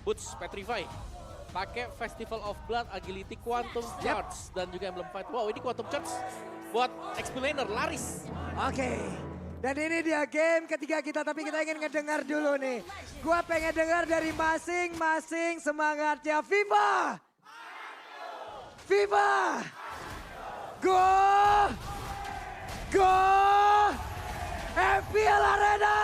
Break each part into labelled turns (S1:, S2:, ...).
S1: Boots Petrify. Pakai Festival of Blood, Agility, Quantum Charge, dan juga Emblem Fight. Wow, ini Quantum Charge buat Explainer, laris.
S2: Oke. Dan ini dia game ketiga kita, tapi kita ingin ngedengar dulu nih. Gua pengen dengar dari masing-masing semangatnya. Viva! Viva! Go! Go! FPL Arena!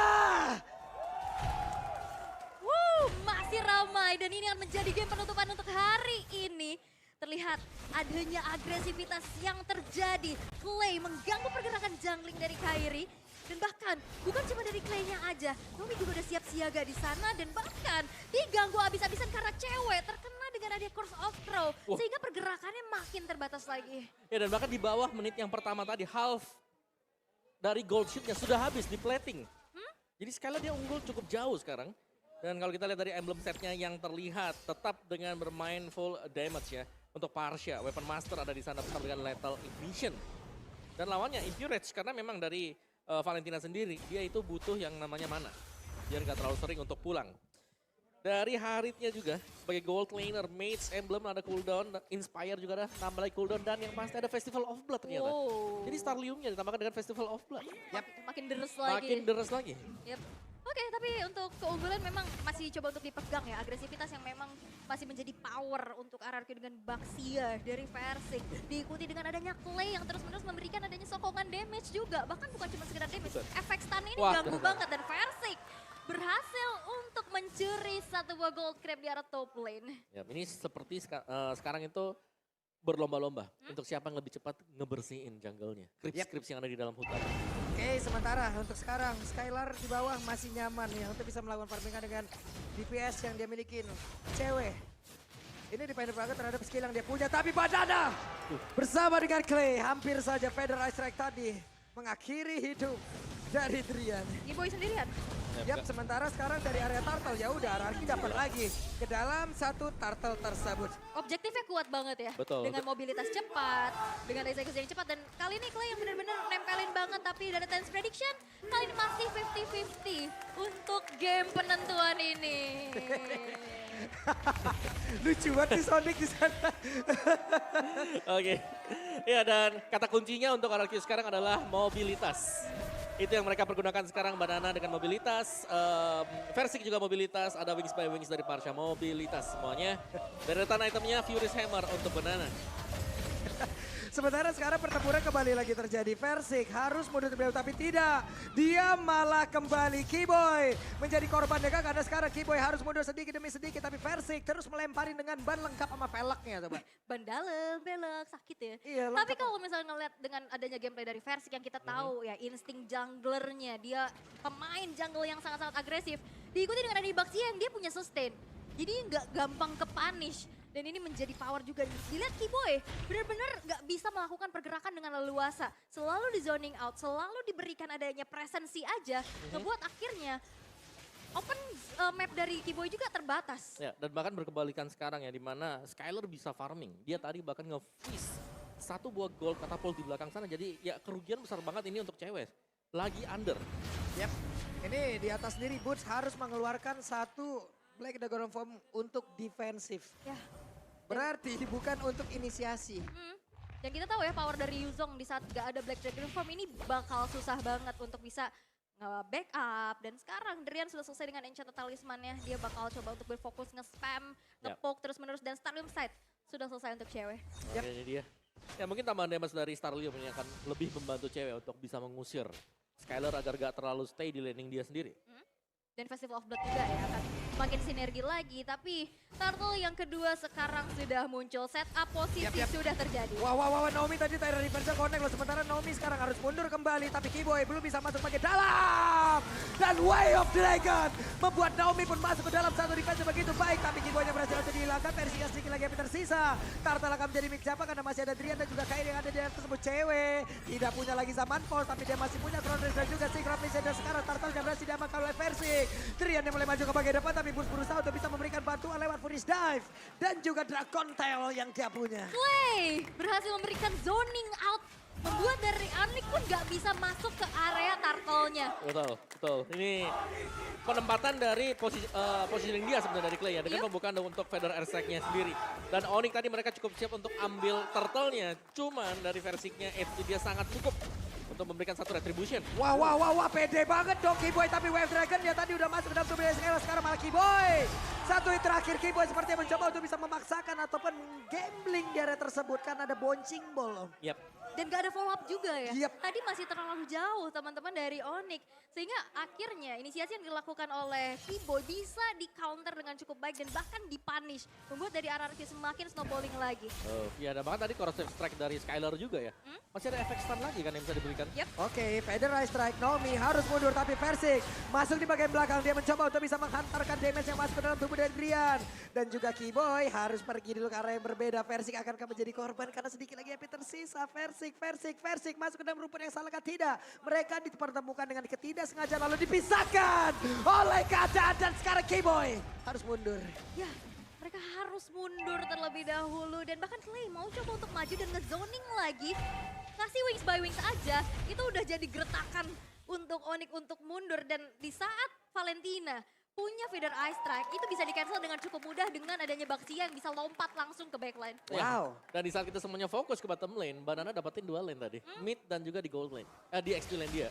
S3: Masih ramai dan ini akan menjadi game penutupan untuk hari ini. Terlihat adanya agresivitas yang terjadi. Clay mengganggu pergerakan jungling dari Kairi. Dan bahkan bukan cuma dari Clay-nya aja, Nomi juga udah siap siaga di sana dan bahkan diganggu abis-abisan karena cewek terkena dengan adanya Curse of Crow. Sehingga pergerakannya makin terbatas lagi.
S1: Ya, dan bahkan di bawah menit yang pertama tadi, half dari gold sheet-nya sudah habis di plating. Jadi sekali dia unggul cukup jauh sekarang. Dan kalau kita lihat dari emblem setnya yang terlihat tetap dengan bermain full damage ya. Untuk Parsha, Weapon Master ada di sana bersama dengan Lethal Ignition. Dan lawannya Impurage karena memang dari Valentina sendiri, dia itu butuh yang namanya mana. Biar nggak terlalu sering untuk pulang. Dari Haritnya juga, sebagai gold laner, Mage, Emblem ada cooldown, Inspire juga ada nambah lagi cooldown, dan yang pasti ada Festival of Blood ternyata. Jadi Starlium-nya ditambahkan dengan Festival of Blood.
S3: Makin deres lagi.
S1: Makin deres lagi.
S3: Oke, tapi untuk keunggulan memang masih coba untuk dipegang ya. Agresivitas yang memang masih menjadi power untuk RRQ dengan Baxia dari Versik. Diikuti dengan adanya Clay yang terus-menerus memberikan adanya sokongan damage juga. Bahkan bukan cuma sekedar damage, efek stun ini ganggu banget. Dan Versik berhasil untuk mencuri satu buah gold crab di arah top lane.
S1: Ya, ini seperti sekarang itu berlomba-lomba untuk siapa yang lebih cepat ngebersihin jungle-nya. Creeps-creeps yang ada di dalam hutan.
S2: Oke, sementara untuk sekarang Skylar di bawah masih nyaman ya untuk bisa melakukan farmingan dengan DPS yang dia miliki. Cewek. Ini dependent banget terhadap skill yang dia punya, tapi Badana bersama dengan Clay hampir saja Feather Ice Strike tadi mengakhiri hidup dari Drian.
S3: Giboy sendirian.
S2: Yap, sementara sekarang dari area turtle ya udah Rarki dapat lagi ke dalam satu turtle tersebut.
S3: Objektifnya kuat banget ya.
S1: Betul.
S3: Dengan mobilitas cepat, dengan eksekusi yang cepat dan kali ini Clay yang benar-benar nempelin banget tapi dari Tense Prediction kali ini masih 50-50 untuk game penentuan ini.
S2: Lucu banget si Sonic di sana.
S1: Oke. Ya, dan kata kuncinya untuk RRQ sekarang adalah mobilitas. Itu yang mereka pergunakan sekarang, Banana dengan mobilitas, Versik juga mobilitas, ada Wings by Wings dari Parsha, mobilitas semuanya. Dan return itemnya Furious Hammer untuk Banana.
S2: Sementara sekarang pertempuran kembali lagi terjadi. Versik harus mundur terlebih dahulu, tapi tidak. Dia malah kembali. Kiboy menjadi korban dekat karena sekarang Kiboy harus mundur sedikit demi sedikit. Tapi Versik terus melempari dengan ban lengkap sama velgnya.
S3: Ban dalam, belok, sakit ya.
S2: Iya,
S3: tapi kalau misalnya ngeliat dengan adanya gameplay dari Versik yang kita tahu ya insting junglernya. Dia pemain jungle yang sangat-sangat agresif. Diikuti dengan adanya Baxia yang dia punya sustain. Jadi nggak gampang ke punish. Dan ini menjadi power juga. Dilihat Kiboy benar-benar nggak bisa melakukan pergerakan dengan leluasa. Selalu di zoning out, selalu diberikan adanya presensi aja. Ngebuat akhirnya open map dari Kiboy juga terbatas.
S1: Ya, dan bahkan berkebalikan sekarang ya, di mana Skylar bisa farming. Dia tadi bahkan nge-freeze satu buah gold katapult di belakang sana. Jadi ya kerugian besar banget ini untuk cewek. Lagi under.
S2: Yap, ini di atas sendiri Boots harus mengeluarkan satu Black Dragon Form untuk defensif.
S3: Ya.
S2: Berarti bukan untuk inisiasi.
S3: Dan kita tahu ya power dari Yuzong di saat gak ada Black Dragon Form ini bakal susah banget untuk bisa nge-backup. Dan sekarang Drian sudah selesai dengan Enchanted Talisman-nya. Dia bakal coba untuk berfokus nge-spam, nge-poke terus-menerus. Dan Starlium Sight sudah selesai untuk cewek.
S1: Oke, ini dia. Ya mungkin tambahan damage dari Starlium ini akan lebih membantu cewek untuk bisa mengusir Skylar agar gak terlalu stay di laning dia sendiri.
S3: Dan Festival of Blood juga ya akan semakin sinergi lagi. Tapi Turtle yang kedua sekarang sudah muncul. Setup posisi sudah terjadi.
S2: Wah, Naomi tadi tadi reverse connect loh. Sementara Naomi sekarang harus mundur kembali. Tapi Kiboy belum bisa masuk bagian dalam. Dan Way of Dragon membuat Naomi pun masuk ke dalam satu defense begitu baik. Tapi Kiboynya berhasil untuk dihilangkan. Versinya sedikit lagi yang tersisa. Turtle akan menjadi mix siapa karena masih ada Drian dan juga Kairi yang ada di atas tersebut. Cewek tidak punya lagi zaman force. Tapi dia masih punya Crown Race dan juga Secret Mission. Dan sekarang Turtle yang berhasil diamankan oleh Versik. Drian yang mulai maju ke bagian depan tapi Boots berusaha untuk bisa memberikan bantuan lewat Furious Dive dan juga Dragon Tail yang dia punya.
S3: Clay berhasil memberikan zoning out membuat dari Onyx pun nggak bisa masuk ke area turtle-nya.
S1: Betul, betul. Ini penempatan dari positioning dia sebenarnya dari Clay ya. Dengan pembukaan untuk Feather Airstrike-nya sendiri. Dan Onyx tadi mereka cukup siap untuk ambil turtle-nya. Cuman dari versinya itu dia sangat cukup untuk memberikan satu retribution.
S2: Wah, pede banget dong Keyboy. Tapi Wave Dragon dia tadi udah masuk ke dalam tubuh SKL. Sekarang malah Keyboy. Satu hit terakhir Keyboy sepertinya mencoba untuk bisa memaksakan ataupun gambling di area tersebut. Karena ada bouncing ball.
S1: Yap.
S3: Dan gak ada follow up juga ya.
S2: Yep.
S3: Tadi masih terlalu jauh teman-teman dari Onyx. Sehingga akhirnya inisiasi yang dilakukan oleh Keyboy bisa di counter dengan cukup baik dan bahkan dipunish. Membuat dari RRQ semakin snowballing lagi.
S1: Oh, iya ada banget tadi corrosive strike dari Skylar juga ya. Masih ada efek stun lagi kan yang bisa diberikan.
S3: Yep.
S2: Oke, Feather Airstrike, Nomi harus mundur tapi Versik masuk di bagian belakang. Dia mencoba untuk bisa menghantarkan damage yang masuk ke dalam tubuh dari Drian. Dan juga Keyboy harus pergi dulu ke arah yang berbeda. Versik akan menjadi korban karena sedikit lagi HP tersisa. Versik masuk ke dalam rumput yang salah kan tidak. Mereka dipertemukan dengan ketidaksengajaan lalu dipisahkan oleh keadaan dan sekarang Keyboy harus mundur.
S3: Ya, mereka harus mundur terlebih dahulu. Dan bahkan Clay mau coba untuk maju dan ngezoning lagi. Ngasih wings by wings aja, itu udah jadi gertakan untuk Onyx untuk mundur. Dan di saat Valentina punya Feather Airstrike, itu bisa di-cancel dengan cukup mudah dengan adanya Baxia yang bisa lompat langsung ke backline.
S2: Wow.
S1: Dan di saat kita semuanya fokus ke bottom lane, Banana dapetin 2 lane tadi. Mid dan juga di gold lane. Di XP lane dia.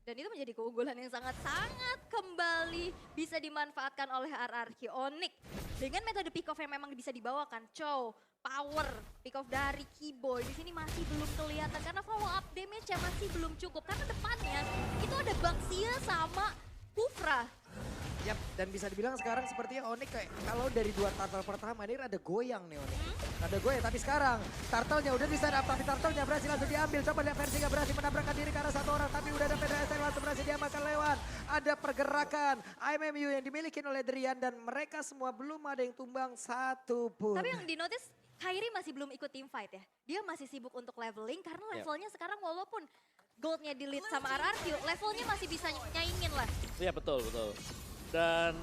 S3: Dan itu menjadi keunggulan yang sangat-sangat kembali bisa dimanfaatkan oleh RRQ Onyx. Dengan metode pick off yang memang bisa dibawakan, Chow, power, pick off dari Keyboy di sini masih belum kelihatan karena follow up damage-nya masih belum cukup. Karena depannya itu ada Baxia sama Kufra.
S2: Yap, dan bisa dibilang sekarang sepertinya Onyx kayak kalau dari 2 turtle pertama ini rada goyang nih Onyx. Rada goyang, tapi sekarang turtle-nya udah di sana, tapi turtle-nya berhasil langsung diambil. Coba lihat versi gak berhasil menabrakkan diri ke arah satu orang, tapi udah ada Feather langsung berhasil diamankan lewat. Ada pergerakan IMMU yang dimiliki oleh Drian dan mereka semua belum ada yang tumbang satu pun.
S3: Tapi yang di-notice Kairi masih belum ikut team fight ya. Dia masih sibuk untuk leveling karena levelnya sekarang walaupun goldnya di lead sama RRQ, levelnya masih bisa nyaingin lah.
S1: Iya betul, betul. Dan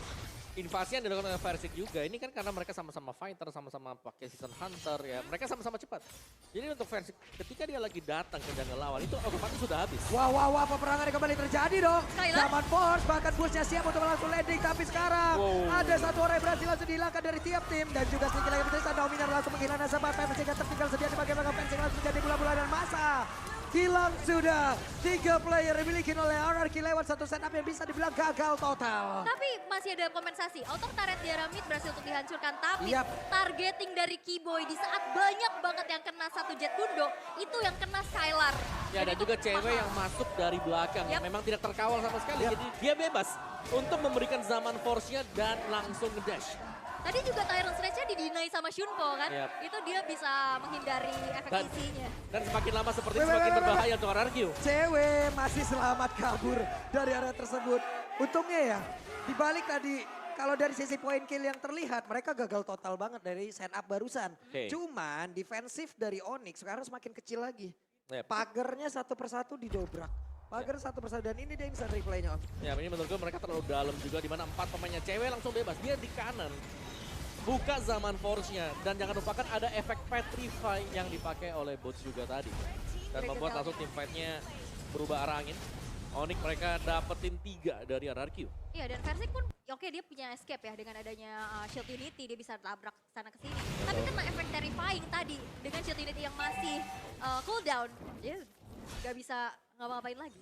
S1: invasi yang dilakukan oleh Versik juga, ini kan karena mereka sama-sama fighter, sama-sama pakai season hunter ya. Mereka sama-sama cepat. Jadi untuk Versik, ketika dia lagi datang ke jungle lawan, itu otomatis sudah habis.
S2: Wah, peperangan kembali terjadi dong.
S3: Skylar.
S2: Zaman Force, bahkan Bullsnya siap untuk langsung landing. Tapi sekarang ada satu orang yang berhasil langsung dihilangkan dari tiap tim. Dan juga sedikit lagi bercerita, Dominar langsung menghilang nasabah. Versik yang tertinggal sedia di bagian belakang. Versik langsung menjadi bola-bola dan masa. Hilang sudah 3 player dimiliki oleh RRQ lewat satu setup yang bisa dibilang gagal total.
S3: Tapi masih ada kompensasi. Auto turret di area mid berhasil untuk dihancurkan. Tapi
S2: Yap.
S3: targeting dari Keyboy di saat banyak banget yang kena satu jet gundo, itu yang kena Skylar.
S1: Ya dan
S3: itu
S1: juga cewek
S3: mahal.
S1: yang masuk dari belakang yang
S3: Yap.
S1: memang tidak terkawal sama sekali. Jadi dia bebas untuk memberikan zaman force-nya dan langsung ngedash.
S3: Tadi juga Tyrant Sledge-nya didinai sama Shunpo kan.
S1: Yap.
S3: Itu dia bisa menghindari efek
S1: Dan-
S3: isinya.
S1: Dan semakin lama seperti
S2: Wait,
S1: semakin
S2: wait, wait,
S1: berbahaya untuk RRQ.
S2: Cewek masih selamat kabur dari area tersebut. Untungnya ya, dibalik tadi kalau dari sisi point kill yang terlihat, mereka gagal total banget dari stand up barusan.
S1: Oke.
S2: Cuman defensif dari Onyx sekarang semakin kecil lagi.
S1: Yap.
S2: Pagernya satu persatu didobrak. Pagar satu persatu dan ini dia instant replaynya Om.
S1: Ya ini menurut gue mereka terlalu dalam juga di mana 4 pemainnya cewek langsung bebas. Dia di kanan. Buka zaman force-nya. Dan jangan lupakan ada efek petrify yang dipakai oleh bots juga tadi. Dan membuat langsung team fight-nya berubah arah angin. Onyx mereka dapetin 3 dari RRQ.
S3: Iya dan Versik pun oke dia punya escape ya dengan adanya Shield Unity dia bisa tabrak sana ke sini. Tapi kena efek terrifying tadi dengan Shield Unity yang masih cooldown, dia gak bisa ngapa-ngapain lagi.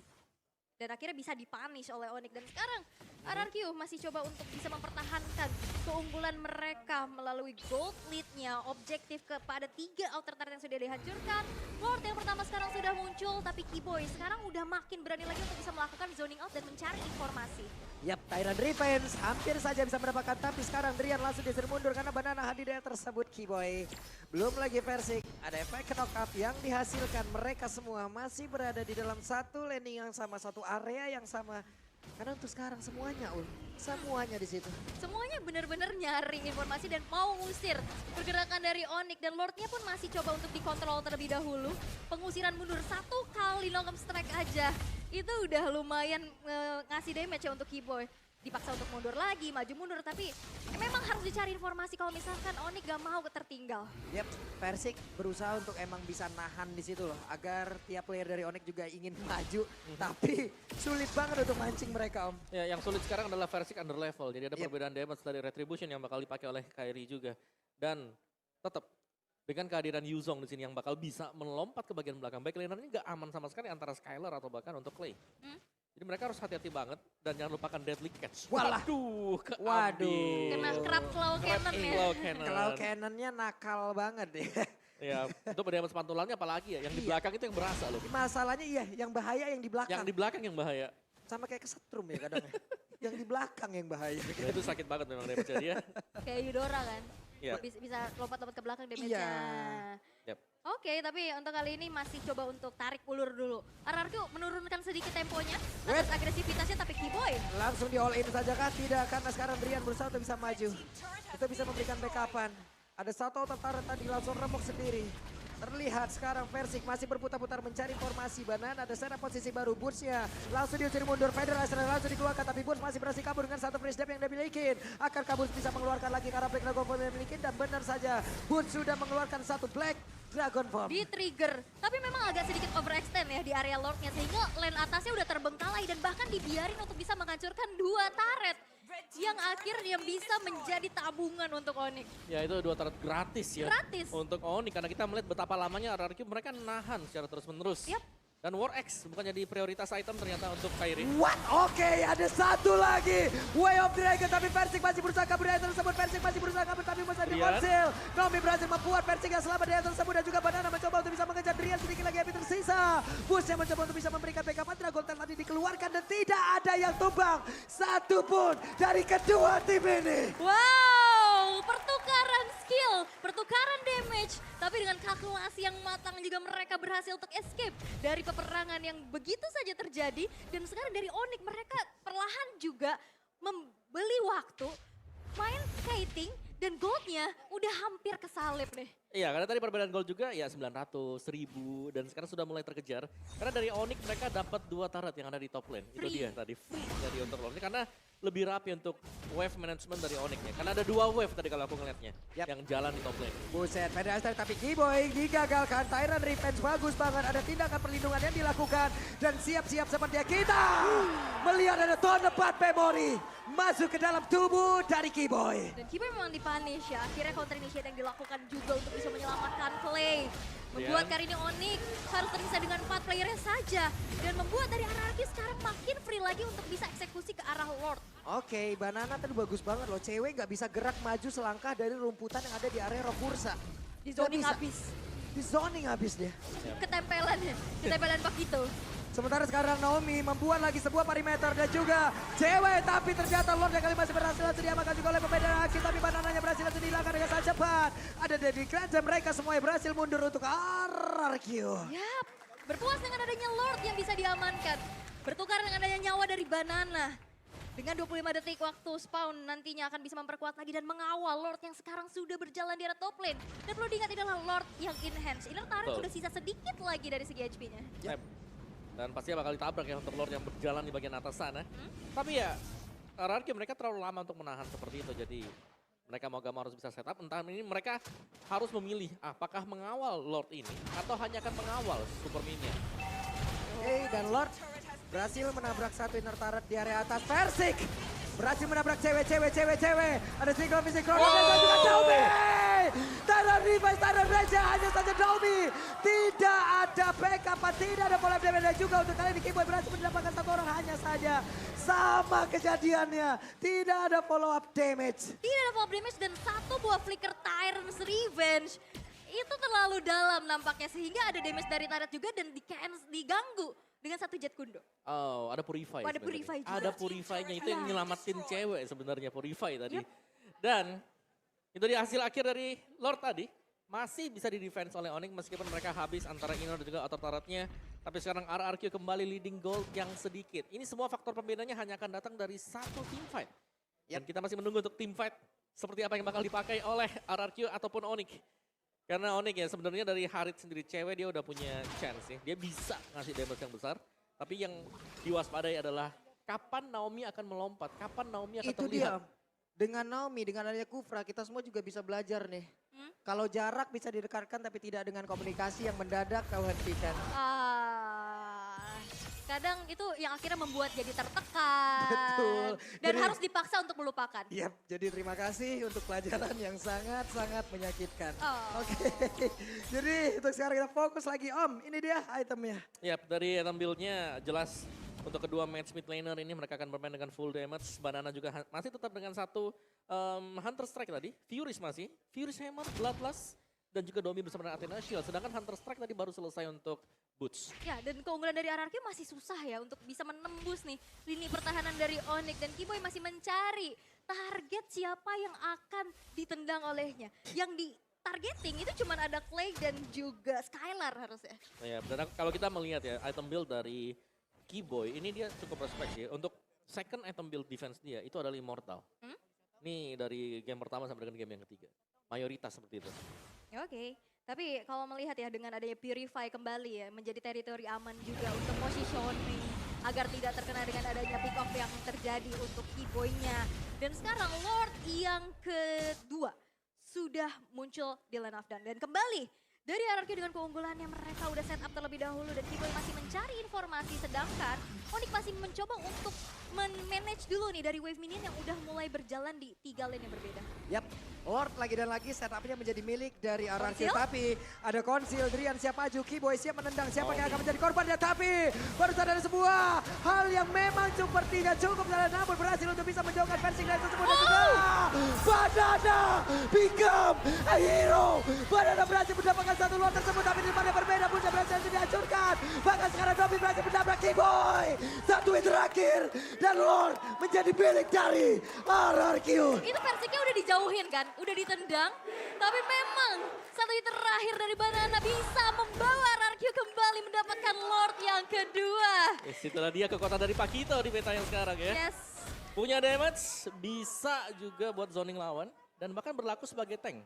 S3: Dan akhirnya bisa dipunish oleh Onyx dan sekarang RRQ masih coba untuk bisa mempertahankan keunggulan mereka melalui gold lead-nya, objektif kepada 3 outer turret yang sudah dihancurkan. Lord yang pertama sekarang sudah muncul, tapi Keyboy sekarang udah makin berani lagi untuk bisa melakukan zoning out dan mencari informasi.
S2: Yap, Tyrant Revenge hampir saja bisa mendapatkan, tapi sekarang Drian langsung disuruh mundur karena Banana hadir di area tersebut Keyboy. Belum lagi Versik, ada efek knockup yang dihasilkan. Mereka semua masih berada di dalam satu landing yang sama, satu area yang sama. Karena untuk sekarang semuanya di situ.
S3: Semuanya benar-benar nyari informasi dan mau ngusir pergerakan dari Onyx dan Lordnya pun masih coba untuk dikontrol terlebih dahulu. Pengusiran mundur 1 kali lockup strike aja itu udah lumayan ngasih damage ya untuk Keyboy. dipaksa untuk mundur lagi, maju mundur. Tapi memang harus dicari informasi kalau misalkan Onyx gak mau tertinggal.
S2: Yap, Persik berusaha untuk emang bisa nahan di situ loh. Agar tiap player dari Onyx juga ingin maju. Tapi sulit banget untuk mancing mereka, Om.
S1: Ya, yang sulit sekarang adalah Versik under level. Jadi ada
S2: Yep.
S1: perbedaan damage dari Retribution yang bakal dipakai oleh Kairi juga. Dan tetap dengan kehadiran Yuzong di sini yang bakal bisa melompat ke bagian belakang. Baik lanernya nggak aman sama sekali antara Skylar atau bahkan untuk Clay. Jadi mereka harus hati-hati banget dan jangan lupakan Deadly Catch.
S2: Walah.
S1: Waduh, keambil.
S2: Waduh.
S3: Kena kerap claw cannon ya.
S1: Claw cannon.
S2: Kalau cannonnya nakal banget deh.
S1: Ya, itu pada pantulannya apalagi ya. Yang di
S2: Iya.
S1: belakang itu yang berasa loh.
S2: Masalahnya iya, yang bahaya yang di belakang.
S1: Yang di belakang yang bahaya.
S2: Sama kayak kesetrum ya kadang. Yang di belakang yang bahaya.
S1: Ya, itu sakit banget memang damage dia.
S3: Kayak Eudora kan.
S1: Iya.
S3: Bisa lompat-lompat ke belakang damage-nya.
S2: Iya.
S1: Yep.
S3: Oke, tapi untuk kali ini masih coba untuk tarik ulur dulu. RRQ menurunkan sedikit temponya atas agresivitasnya, tapi Keyboy
S2: Langsung di all in saja kah? Tidak, karena sekarang Brian berusaha untuk bisa maju. Itu bisa memberikan backupan. Ada satu tertarik tadi langsung remuk sendiri. Terlihat sekarang Versik masih berputar-putar mencari informasi. Banana ada sana posisi baru. Boots-nya langsung diusir mundur. Federasi langsung dikeluarkan. Tapi Boots masih berhasil kabur dengan satu free step yang dia miliki. Akan kabur bisa mengeluarkan lagi karena Black Dragon Form yang dimiliki. Dan benar saja Boots sudah mengeluarkan satu Black Dragon Form.
S3: di trigger. Tapi memang agak sedikit overextend ya di area Lordnya. Sehingga lane atasnya udah terbengkalai dan bahkan dibiarin untuk bisa menghancurkan 2 turret. Yang akhirnya bisa menjadi tabungan untuk Onyx.
S1: Ya itu 2 turret gratis ya.
S3: Gratis.
S1: Untuk Oni karena kita melihat betapa lamanya RRQ mereka nahan secara terus-menerus.
S3: Yap.
S1: Dan War X bukan jadi prioritas item ternyata untuk Kairi.
S2: What? Oke, ada satu lagi. Way of Dragon, tapi Persik masih berusaha kabur dari tersebut. Persik masih berusaha kabur, tapi masih di
S1: Drian.
S2: konsil. Nomi berhasil membuat Persik yang selamat dari tersebut. Dan juga Banana mencoba untuk bisa mengejar Drian. Sedikit lagi api tersisa. Bush yang mencoba untuk bisa memberikan backup. Dragon Tail tadi dikeluarkan dan tidak ada yang tumbang. Satu pun dari kedua tim ini.
S3: Wow, pertukaran skill, pertukaran damage. Tapi dengan kalkulasi yang matang juga mereka berhasil untuk escape dari peperangan yang begitu saja terjadi. Dan sekarang dari Onyx mereka perlahan juga membeli waktu, main kiting, dan goldnya udah hampir kesalip nih.
S1: Iya, karena tadi perbedaan gol juga ya 900, 1000 dan sekarang sudah mulai terkejar. Karena dari Onyx mereka dapat 2 turret yang ada di top lane. Itu
S3: Free.
S1: dia tadi free dari untuk Onyx karena lebih rapi untuk wave management dari Onyx-nya. Karena ada 2 wave tadi kalau aku ngeliatnya
S2: Yap.
S1: yang jalan di top lane.
S2: Buset, Federasi tapi Keyboy digagalkan. Tyrant Revenge bagus banget. Ada tindakan perlindungan yang dilakukan. Dan siap-siap seperti kita melihat ada ton 4 memori masuk ke dalam tubuh dari Keyboy.
S3: Dan Keyboy memang dipunish ya. Akhirnya counter initiate yang dilakukan juga untuk bisa menyelamatkan Clay. Membuat kali ini Onyx harus terpisah dengan 4 playernya saja. Dan membuat dari RRQ sekarang makin free lagi untuk bisa eksekusi ke arah Lord.
S2: Oke, Banana tadi bagus banget loh. Cewek nggak bisa gerak maju selangkah dari rumputan yang ada di area Rokursa.
S3: Di zoning
S2: bisa.
S3: habis.
S2: Di zoning habis dia.
S3: Ketempelan ya. Ketempelan Pakito.
S2: Sementara sekarang Naomi membuat lagi sebuah perimeter dan juga cewek. Tapi ternyata Lord yang kali masih berhasil langsung diamankan juga oleh pemain aksi. Tapi Banananya berhasil langsung dihilangkan dengan sangat cepat. Ada Deadly Clash dan mereka semuanya berhasil mundur untuk RRQ.
S3: Yap, berpuas dengan adanya Lord yang bisa diamankan. Bertukar dengan adanya nyawa dari Banana. Dengan 25 detik waktu spawn nantinya akan bisa memperkuat lagi dan mengawal Lord yang sekarang sudah berjalan di arah top lane. Dan perlu diingat adalah Lord yang enhance. Inner turret
S1: Betul.
S3: sudah sisa sedikit lagi dari segi HP-nya.
S1: Yep. Dan pasti bakal ditabrak ya untuk Lord yang berjalan di bagian atas sana. Tapi ya RRQ mereka terlalu lama untuk menahan seperti itu. Jadi mereka mau gak mau harus bisa setup. Entah ini mereka harus memilih apakah mengawal Lord ini atau hanya akan mengawal Super Minion.
S2: Oke, dan Lord berhasil menabrak satu inner turret di area atas. Persik berhasil menabrak cewek. Ada single fisik Kronos dan juga Daumi. Tyrant Revive, Tyrant Raja, hanya saja Daumi. Tidak ada backup, tidak ada follow up damage. Dan juga untuk kali ini Keyboy berhasil mendapatkan satu orang hanya saja. Sama kejadiannya, tidak ada follow up damage.
S3: Tidak ada fall damage dan satu buah flicker Tyrant's Revenge. Itu terlalu dalam nampaknya sehingga ada damage dari turret juga dan diganggu dengan satu jet kundo.
S1: Oh, ada Purify.
S3: Oh, ada
S1: sebenarnya.
S3: Purify juga.
S1: Ada Purify-nya itu yang
S3: Iya.
S1: nyelamatin cewek sebenarnya Purify tadi. Dan itu dia hasil akhir dari Lord tadi. Masih bisa di-defense oleh Onyx meskipun mereka habis antara inner dan juga outer turretnya. Tapi sekarang RRQ kembali leading gold yang sedikit. Ini semua faktor pembedanya hanya akan datang dari satu team fight. Dan kita masih menunggu untuk team fight seperti apa yang bakal dipakai oleh RRQ ataupun Onyx. Karena Onyx ya sebenarnya dari Harit sendiri cewek dia udah punya chance ya. Dia bisa ngasih damage yang besar. Tapi yang diwaspadai adalah kapan Naomi akan melompat, kapan Naomi akan
S2: Itu
S1: terlihat.
S2: dia. Dengan Naomi, dengan adanya Kufra, kita semua juga bisa belajar nih. Kalau jarak bisa didekatkan tapi tidak dengan komunikasi yang mendadak kau hentikan.
S3: Kadang itu yang akhirnya membuat jadi tertekan.
S2: Betul.
S3: Dan
S2: Jadi-
S3: harus dipaksa untuk melupakan.
S2: Yap, jadi terima kasih untuk pelajaran yang sangat-sangat menyakitkan.
S3: Oh.
S2: Oke, jadi untuk sekarang kita fokus lagi Om, ini dia itemnya.
S1: Yap, dari item build-nya jelas untuk kedua match mid laner ini mereka akan bermain dengan full damage. Banana juga masih tetap dengan satu Hunter Strike tadi. Furious masih. Furious Hammer, Bloodlust, dan juga Domi bersama dengan Athena Shield. Sedangkan Hunter Strike tadi baru selesai untuk Boots.
S3: Ya, dan keunggulan dari RRQ masih susah ya untuk bisa menembus nih lini pertahanan dari Onyx. Dan Kiboy masih mencari target siapa yang akan ditendang olehnya. Yang di targeting itu cuma ada Clay dan juga Skylar harusnya.
S1: Nah, ya, dan kalau kita melihat ya item build dari Kiboy ini dia cukup respect sih. Untuk second item build defense dia itu adalah Immortal. Ini dari game pertama sampai dengan game yang ketiga. Mayoritas seperti itu.
S3: Ya, oke. Tapi kalau melihat ya dengan adanya Purify kembali ya menjadi teritori aman juga untuk positioning agar tidak terkena dengan adanya pick off yang terjadi untuk Kiboy-nya. Dan sekarang Lord yang kedua sudah muncul di line of done. Dan kembali dari RRQ dengan keunggulannya mereka udah set up terlebih dahulu dan Kiboy masih mencari informasi sedangkan Onyx masih mencoba untuk manage dulu nih dari wave minion yang udah mulai berjalan di 3 lane yang berbeda.
S2: Yap, Lord lagi dan lagi setupnya menjadi milik dari RRQ.
S3: Konsil?
S2: Tapi ada konsil, Drian siap maju, Kiboy siap menendang. Siapa yang akan menjadi korbannya? Tapi baru saja ada sebuah hal yang memang sepertinya cukup salah. Namun berhasil untuk bisa menjauhkan fencing dari tersebut. Dan juga Banana become a hero. Banana berhasil mendapatkan satu Lord tersebut. Tapi di depannya berbeda, punya berhasil dihancurkan. Bahkan sekarang Domi berhasil menabrak Kiboy. Satu hit terakhir. Dan Lord menjadi milik dari RRQ.
S3: Itu versinya udah dijauhin kan, udah ditendang. Tapi memang satu hit terakhir dari Banana bisa membawa RRQ kembali mendapatkan Lord yang kedua.
S1: Yes, itulah dia kekuatan dari Pakito di meta yang sekarang ya.
S3: Yes.
S1: Punya damage, bisa juga buat zoning lawan. Dan bahkan berlaku sebagai tank.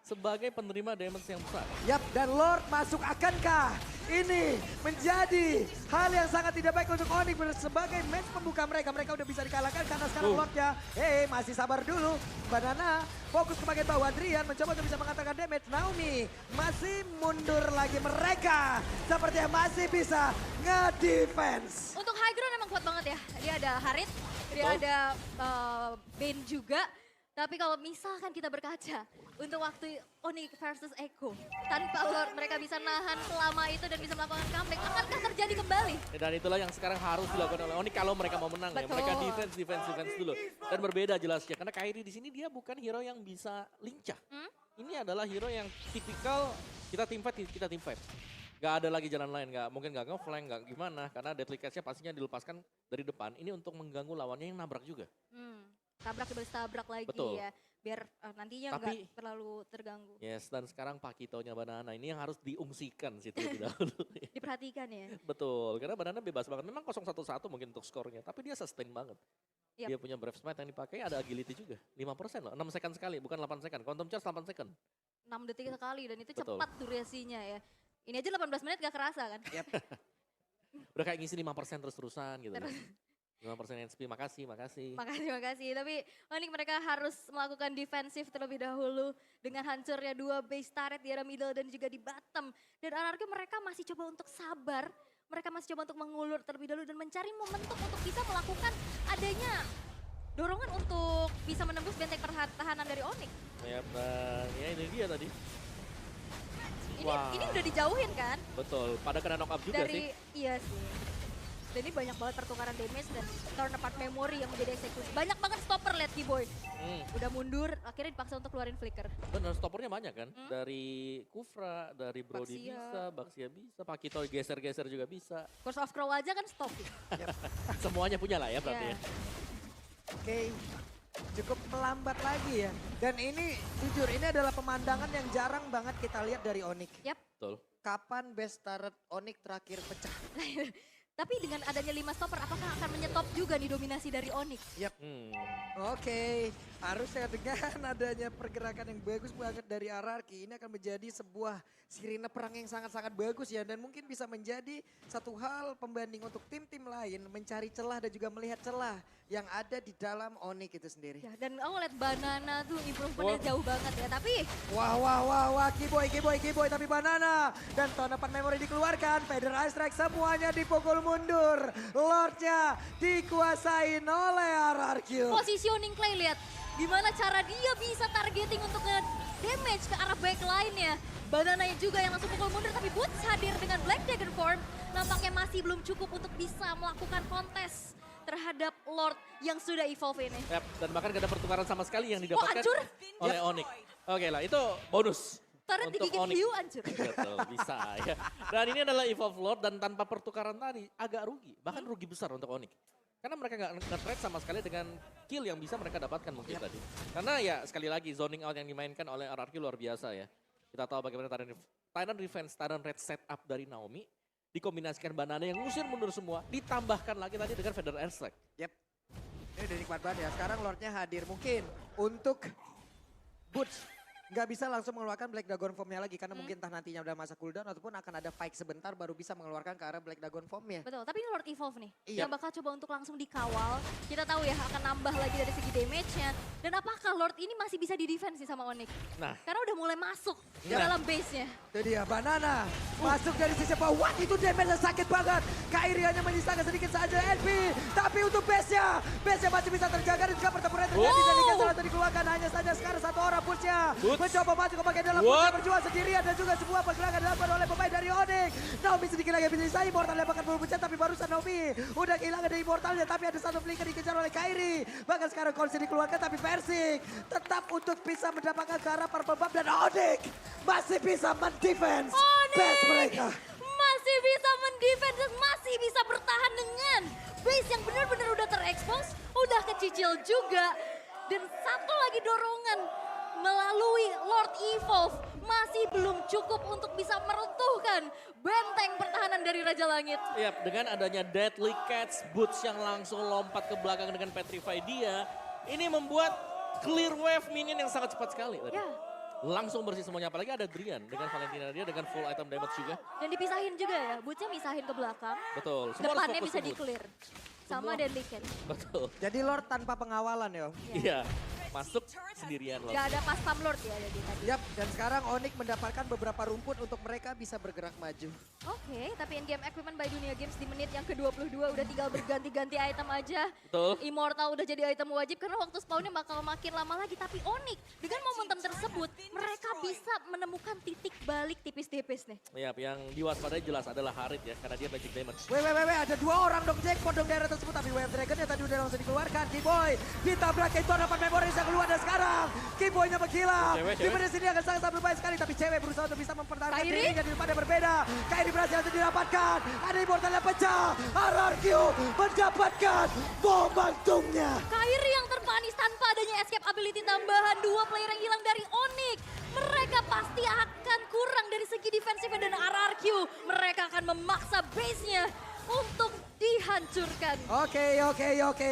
S1: Sebagai penerima damage yang besar.
S2: Yap, dan Lord masuk akankah ini menjadi hal yang sangat tidak baik untuk Onyx sebagai match pembuka mereka. Mereka udah bisa dikalahkan karena sekarang Lordnya, masih sabar dulu. Banana fokus ke bagian bawah. Drian mencoba untuk bisa mengatakan damage. Naomi masih mundur lagi. Mereka sepertinya masih bisa nge-defense.
S3: Untuk high ground emang kuat banget ya. Dia ada Harit, dia ada Bane juga. Tapi kalau misalkan kita berkaca untuk waktu Onyx versus Echo, tanpa Lord mereka bisa nahan selama itu dan bisa melakukan comeback, akankah terjadi kembali?
S1: Dan itulah yang sekarang harus dilakukan oleh Onyx kalau mereka mau menang ya.
S3: Betul.
S1: Mereka defense dulu. Dan berbeda jelasnya karena Kairi di sini dia bukan hero yang bisa lincah. Ini adalah hero yang tipikal kita team fight. Gak ada lagi jalan lain, mungkin gak nge-flank, gak gimana. Karena deadly catch-nya pastinya dilepaskan dari depan. Ini untuk mengganggu lawannya yang nabrak juga.
S3: Tabrak dibalik tabrak lagi
S1: Betul.
S3: ya, biar nantinya
S1: Tapi-
S3: nggak terlalu terganggu.
S1: Yes, dan sekarang Pakitonya Banana ini yang harus diungsikan situ lebih dahulu.
S3: Diperhatikan ya.
S1: Betul, karena Banana bebas banget. Memang 0-1-1 mungkin untuk skornya, tapi dia sustain banget.
S3: Yap.
S1: Dia punya Brave Smite yang dipakai, ada agility juga. 5% loh, 6 second sekali, bukan 8 second. Quantum Charge 8 second.
S3: 6 detik sekali dan itu
S1: Betul.
S3: cepat durasinya ya. Ini aja 18 menit gak kerasa kan.
S1: Udah kayak ngisi 5% terus-terusan gitu.
S3: Terus.
S1: 5% HP, makasih.
S3: Makasih. Tapi Onyx mereka harus melakukan defensif terlebih dahulu. Dengan hancurnya 2 base turret di area middle dan juga di bottom. Dan RRQ mereka masih coba untuk sabar. Mereka masih coba untuk mengulur terlebih dahulu dan mencari momentum untuk bisa melakukan adanya dorongan untuk bisa menembus benteng pertahanan dari Onyx.
S1: Ya, dan ya ini dia tadi.
S3: Ini udah dijauhin kan?
S1: Betul, pada kena knock up juga sih.
S3: Iya sih. Dan ini banyak banget pertukaran damage dan turn apart memory yang menjadi eksekusi. Banyak banget stopper liat Kiboy. Udah mundur, akhirnya dipaksa untuk keluarin flicker.
S1: Bener, stoppernya banyak kan. Dari Kufra, dari Brody
S3: Baxia.
S1: bisa, Baxia bisa, Pakito geser-geser juga bisa.
S3: Curse of Crow aja kan stop.
S1: Semuanya punya lah ya berarti
S3: Iya.
S1: ya.
S2: Oke, cukup melambat lagi ya. Dan ini jujur ini adalah pemandangan yang jarang banget kita lihat dari Onyx.
S3: Yap.
S1: Betul.
S2: Kapan best turret Onyx terakhir pecah?
S3: Tapi dengan adanya 5 stopper, apakah akan menyetop juga nih dominasi dari Onyx?
S2: Yap.
S1: Hmm.
S2: Oke, Harusnya dengan adanya pergerakan yang bagus banget dari Ararki, ini akan menjadi sebuah sirine perang yang sangat-sangat bagus ya. Dan mungkin bisa menjadi satu hal pembanding untuk tim-tim lain mencari celah dan juga melihat celah yang ada di dalam Onyx itu sendiri.
S3: Ya, dan aku lihat Banana tuh improvementnya jauh banget ya. Tapi
S2: Wah, Kiboy, tapi Banana. Dan tahun depan memori dikeluarkan, Feather Ice Strike semuanya dipukul mundur. Lordnya dikuasain oleh RRQ.
S3: positioning Clay lihat. Gimana cara dia bisa targeting untuk damage ke arah backline-nya. Banananya juga yang langsung pukul mundur, tapi Boots hadir dengan Black Dragon Form. Nampaknya masih belum cukup untuk bisa melakukan kontes terhadap Lord yang sudah evolve ini.
S1: Yap, dan bahkan gak ada pertukaran sama sekali yang didapatkan
S3: hancur.
S1: oleh Onyx. Oke lah, itu bonus.
S3: Turret
S1: untuk
S3: digigit
S1: Onyx.
S3: hiu hancur.
S1: Betul, bisa ya. Dan ini adalah Evolve Lord dan tanpa pertukaran tadi agak rugi. Bahkan rugi besar untuk Onyx. Karena mereka nggak nge-trade sama sekali dengan kill yang bisa mereka dapatkan mungkin tadi. Karena ya sekali lagi zoning out yang dimainkan oleh RRQ luar biasa ya. Kita tahu bagaimana Tyrant Revenge, Tyrant Red setup dari Naomi. Dikombinasikan Banana yang ngusir mundur semua. Ditambahkan lagi tadi dengan Feather Airstrike.
S2: Yep. Ini udah nikmat banget ya. Sekarang Lordnya hadir mungkin untuk Boots. Nggak bisa langsung mengeluarkan Black Dragon Form-nya lagi. Karena mungkin entah nantinya udah masa cooldown ataupun akan ada fight sebentar baru bisa mengeluarkan ke arah Black Dragon Form-nya.
S3: Betul, tapi ini Lord Evolve nih.
S2: Iya.
S3: Yang bakal coba untuk langsung dikawal. Kita tahu ya akan nambah lagi dari segi damage-nya. Dan apakah Lord ini masih bisa di-defense sih sama Onyx?
S1: Nah.
S3: Karena udah mulai masuk ke
S1: Nah.
S3: dalam base-nya.
S2: Itu dia Banana. Masuk dari sisi bawah. Wah, itu damage-nya sakit banget. Kairi hanya menyisakan sedikit saja NP. Tapi untuk base-nya. Base-nya masih bisa terjaga dan juga pertempuran terjadi.
S1: Wow.
S2: Dan Dikasih langsung dikeluarkan. Hanya saja sekarang satu orang Boots-nya.
S1: Boots.
S2: Mencoba masuk ke bagian dalam.
S1: What?
S2: Boots-nya berjuang sendirian. Dan juga sebuah pergerakan dilakukan oleh pemain dari Onyx. Naomi sedikit lagi bisa disayang. Immortal lemparkan bulu Boots-nya. Tapi barusan Naomi udah kehilangan dari Immortalnya. Tapi ada satu flicker dikejar oleh Kairi. Bahkan sekarang Konsi dikeluarkan. Tapi Versing tetap untuk bisa mendapatkan ke arah purple buff. Dan Onyx masih bisa mendefense base mereka.
S3: Masih bisa mendefense dan masih bisa bertahan dengan base yang benar-benar udah terekspos, udah kecicil juga. Dan satu lagi dorongan melalui Lord Evolve masih belum cukup untuk bisa meruntuhkan benteng pertahanan dari Raja Langit.
S1: Yap, dengan adanya Deadly Cats, Boots yang langsung lompat ke belakang dengan Petrify dia. Ini membuat clear wave minion yang sangat cepat sekali tadi.
S3: Ya.
S1: Langsung bersih semuanya, apalagi ada Drian dengan Valentina dia dengan full item damage juga.
S3: Dan dipisahin juga ya, Boots-nya misahin ke belakang.
S1: Betul, semua harus
S3: Depannya
S1: fokus
S3: bisa
S1: ke Boots.
S3: di-clear. Sama Deadly Cat.
S1: Betul,
S2: Jadi Lord tanpa pengawalan yo.
S1: iya. Masuk sendirian loh.
S3: Gak ada pas spam Lord ya jadi tadi.
S2: Yap, dan sekarang Onyx mendapatkan beberapa rumput untuk mereka bisa bergerak maju.
S3: Oke, tapi in-game equipment by Dunia Games di menit yang ke-22 udah tinggal berganti-ganti item aja.
S1: Betul.
S3: Immortal udah jadi item wajib karena waktu spawnnya bakal makin lama lagi. Tapi Onyx dengan momentum tersebut mereka bisa menemukan titik balik tipis-tipis nih.
S1: Yap, yang diwaspadai jelas adalah Harit ya, karena dia magic damage.
S2: Ada dua orang dong jackpot dong daerah tersebut. Tapi Wave Dragon ya tadi udah langsung dikeluarkan. Kiboy ditabrak itu dapat memori yang keluar dan sekarang Kiboynya menghilang.
S1: Cewek.
S2: Di menit sini akan sangat berbahaya sekali. Tapi cewek berusaha untuk bisa mempertahankan
S3: Kairi?
S2: dirinya di depan yang berbeda. Kairi berhasil untuk didapatkan. Ada Immortal yang pecah. RRQ mendapatkan momentumnya.
S3: Kairi yang terpanis tanpa adanya escape ability tambahan. Dua player yang hilang dari Onyx. Mereka pasti akan kurang dari segi defensif dan RRQ. Mereka akan memaksa base-nya untuk dihancurkan.
S2: Oke.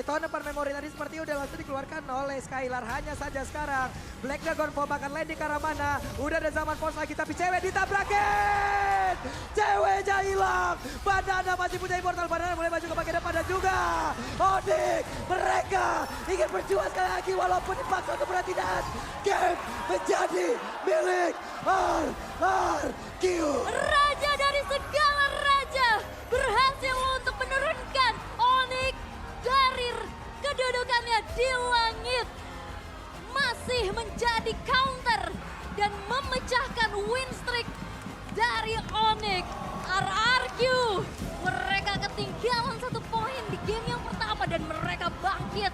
S2: Tahun depan memori tadi seperti udah langsung dikeluarkan oleh Skylar. Hanya saja sekarang Black Dragon Form akan landing ke arah mana. Udah ada zaman force lagi tapi cewek ditabrakin. Ceweknya hilang. Banana masih punya Immortal. Banana mulai maju ke bagian depan dan juga Onyx. Mereka ingin berjuang sekali lagi walaupun dipaksa untuk berhenti-dan. Game menjadi milik RRQ.
S3: Raja dari segala raja berhasil untuk menurunkan Onyx dari kedudukannya di langit. Masih menjadi counter dan memecahkan win streak dari Onyx. RRQ mereka ketinggalan 1 poin di game yang pertama dan mereka bangkit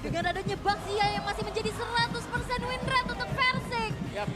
S3: dengan adanya Baxia yang masih menjadi 100% win rate untuk Versing.
S1: Yap.